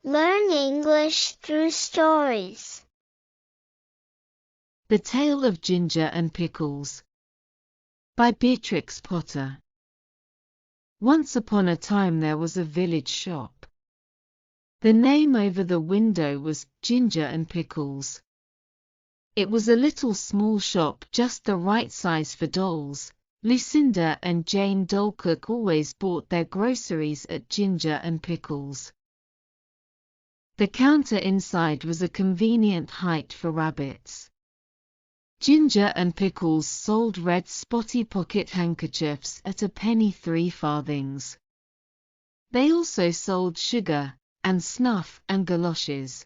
Learn English through stories. The Tale of Ginger and Pickles by Beatrix Potter. Once upon a time there was a village shop. The name over the window was Ginger and Pickles. It was a little small shop just the right size for dolls. Lucinda and Jane Dollcook always bought their groceries at Ginger and Pickles. The counter inside was a convenient height for rabbits. Ginger and Pickles sold red spotty pocket handkerchiefs at a penny 3 farthings. They also sold sugar, and snuff and galoshes.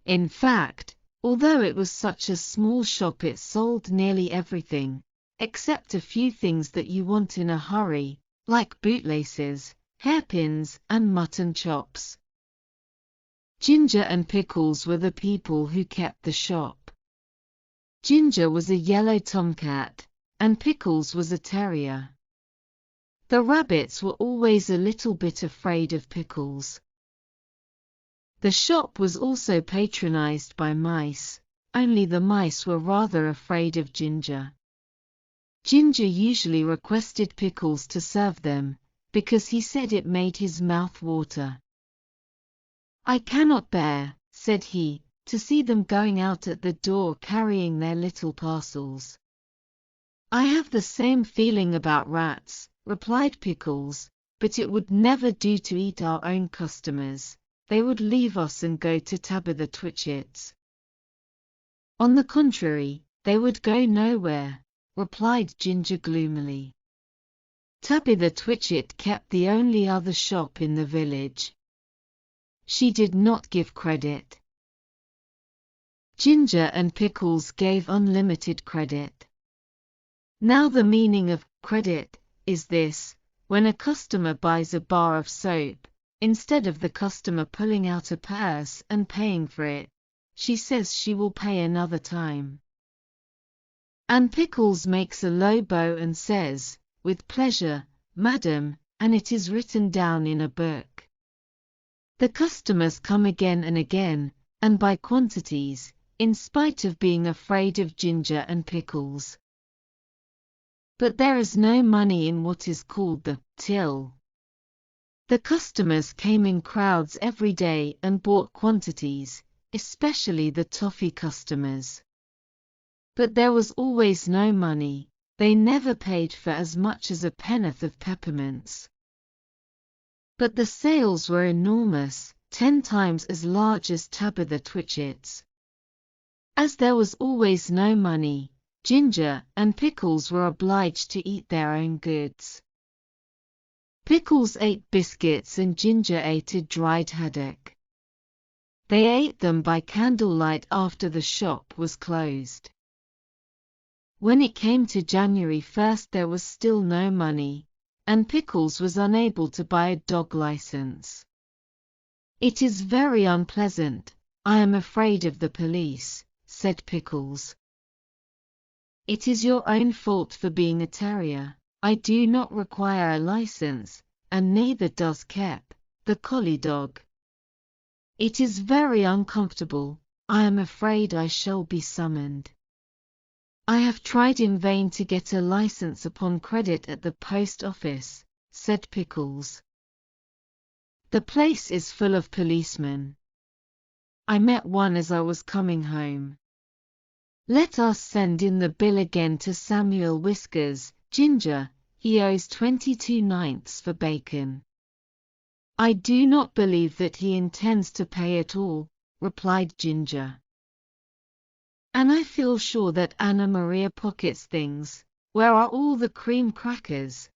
In fact, although it was such a small shop, it sold nearly everything, except a few things that you want in a hurry, like bootlaces, hairpins, and mutton chops. Ginger and Pickles were the people who kept the shop. Ginger was a yellow tomcat, and Pickles was a terrier. The rabbits were always a little bit afraid of Pickles. The shop was also patronized by mice, only the mice were rather afraid of Ginger. Ginger usually requested Pickles to serve them, because he said it made his mouth water. "I cannot bear," said he, "to see them going out at the door carrying their little parcels." "I have the same feeling about rats," replied Pickles, "but it would never do to eat our own customers. They would leave us and go to Tabitha Twitchit's." "On the contrary, they would go nowhere," replied Ginger gloomily. Tabitha Twitchit kept the only other shop in the village. She did not give credit. Ginger and Pickles gave unlimited credit. Now the meaning of credit is this: when a customer buys a bar of soap, instead of the customer pulling out a purse and paying for it, she says she will pay another time. And Pickles makes a low bow and says, "With pleasure, madam," and it is written down in a book. The customers come again and again, and by quantities, in spite of being afraid of Ginger and Pickles. But there is no money in what is called the till. The customers came in crowds every day and bought quantities, especially the toffee customers. But there was always no money. They never paid for as much as a pennyworth of peppermints. But the sales were enormous, 10 times as large as Tabitha Twitchit's. As there was always no money, Ginger and Pickles were obliged to eat their own goods. Pickles ate biscuits and Ginger ate a dried haddock. They ate them by candlelight after the shop was closed. When it came to January 1st, there was still no money, and Pickles was unable to buy a dog license. "It is very unpleasant. I am afraid of the police," said Pickles. "It is your own fault for being a terrier. I do not require a license, and neither does Kep, the collie dog. It is very uncomfortable. I am afraid I shall be summoned. I have tried in vain to get a license upon credit at the post office," said Pickles. "The place is full of policemen. I met one as I was coming home. Let us send in the bill again to Samuel Whiskers, Ginger. He owes 22/9 for bacon." "I do not believe that he intends to pay at all," replied Ginger. "And I feel sure that Anna Maria pockets things. Where are all the cream crackers?"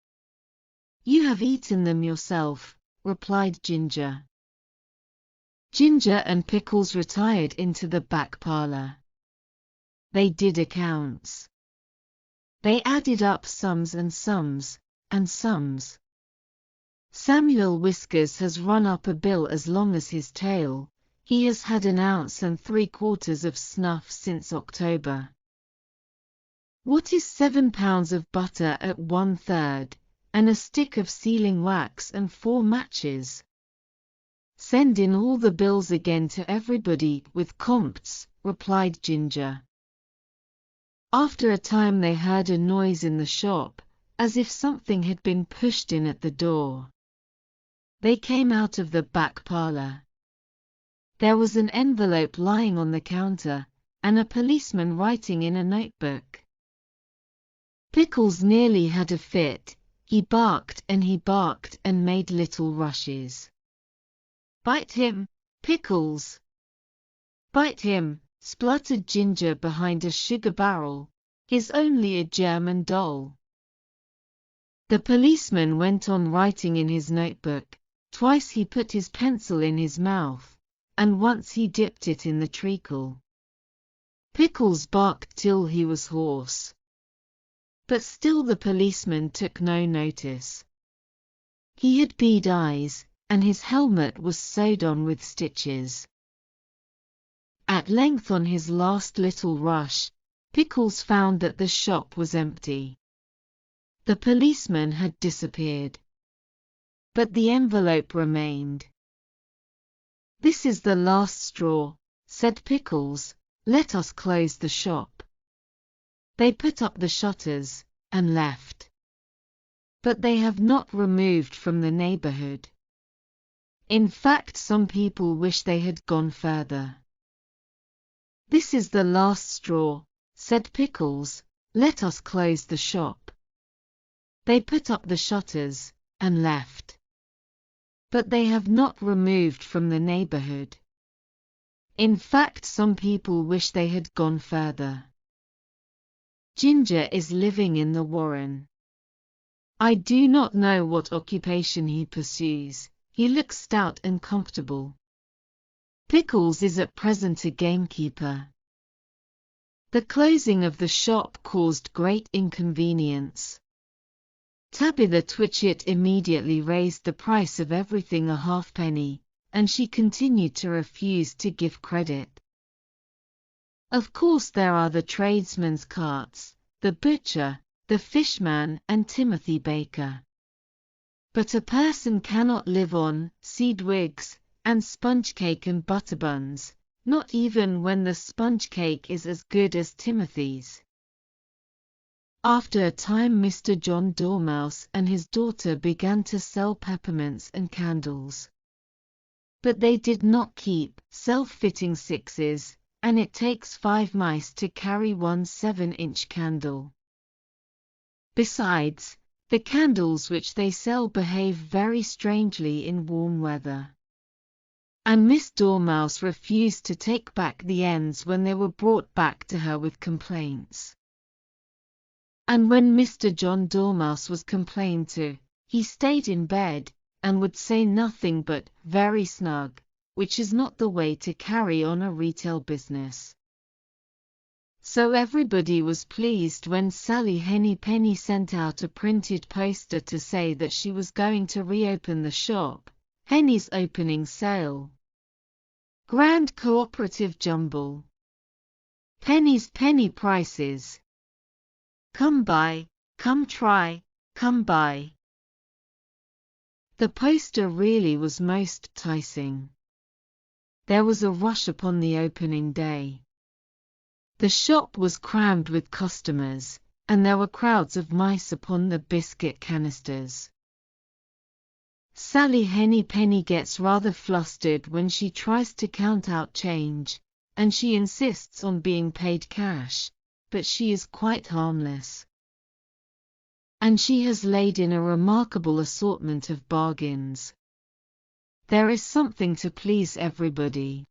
"You have eaten them yourself," replied Ginger. Ginger and Pickles retired into the back parlor. They did accounts. They added up sums and sums, and sums. "Samuel Whiskers has run up a bill as long as his tail. He has had 1 ounce and 3/4 of snuff since October. What is 7 pounds of butter at 1/3, and a stick of sealing wax and 4 matches?" "Send in all the bills again to everybody with compts," replied Ginger. After a time they heard a noise in the shop, as if something had been pushed in at the door. They came out of the back parlor. There was an envelope lying on the counter, and a policeman writing in a notebook. Pickles nearly had a fit. He barked and made little rushes. "Bite him, Pickles! Bite him!" spluttered Ginger behind a sugar barrel. "He's only a German doll." The policeman went on writing in his notebook. Twice he put his pencil in his mouth, and once he dipped it in the treacle. Pickles barked till he was hoarse. But still the policeman took no notice. He had bead eyes, and his helmet was sewed on with stitches. At length, on his last little rush, Pickles found that the shop was empty. The policeman had disappeared. But the envelope remained. "This is the last straw," said Pickles. "Let us close the shop." They put up the shutters and left. But they have not removed from the neighborhood. In fact, some people wish they had gone further. "This is the last straw," said Pickles. "Let us close the shop." They put up the shutters and left. But they have not removed from the neighborhood. In fact, some people wish they had gone further. Ginger is living in the warren. I do not know what occupation he pursues. He looks stout and comfortable. Pickles is at present a gamekeeper. The closing of the shop caused great inconvenience. Tabitha Twitchit immediately raised the price of everything a halfpenny, and she continued to refuse to give credit. Of course there are the tradesmen's carts, the butcher, the fishman, and Timothy Baker. But a person cannot live on seed wigs and sponge cake and butter buns, not even when the sponge cake is as good as Timothy's. After a time Mr. John Dormouse and his daughter began to sell peppermints and candles. But they did not keep self-fitting sixes, and it takes 5 mice to carry one 7-inch candle. Besides, the candles which they sell behave very strangely in warm weather. And Miss Dormouse refused to take back the ends when they were brought back to her with complaints. And when Mr. John Dormouse was complained to, he stayed in bed, and would say nothing but "very snug," which is not the way to carry on a retail business. So everybody was pleased when Sally Hennypenny sent out a printed poster to say that she was going to reopen the shop. Henny's opening sale. Grand cooperative jumble. Penny's penny prices. Come buy, come try, come buy. The poster really was most enticing. There was a rush upon the opening day. The shop was crammed with customers, and there were crowds of mice upon the biscuit canisters. Sally Hennypenny gets rather flustered when she tries to count out change, and she insists on being paid cash, but she is quite harmless. And she has laid in a remarkable assortment of bargains. There is something to please everybody.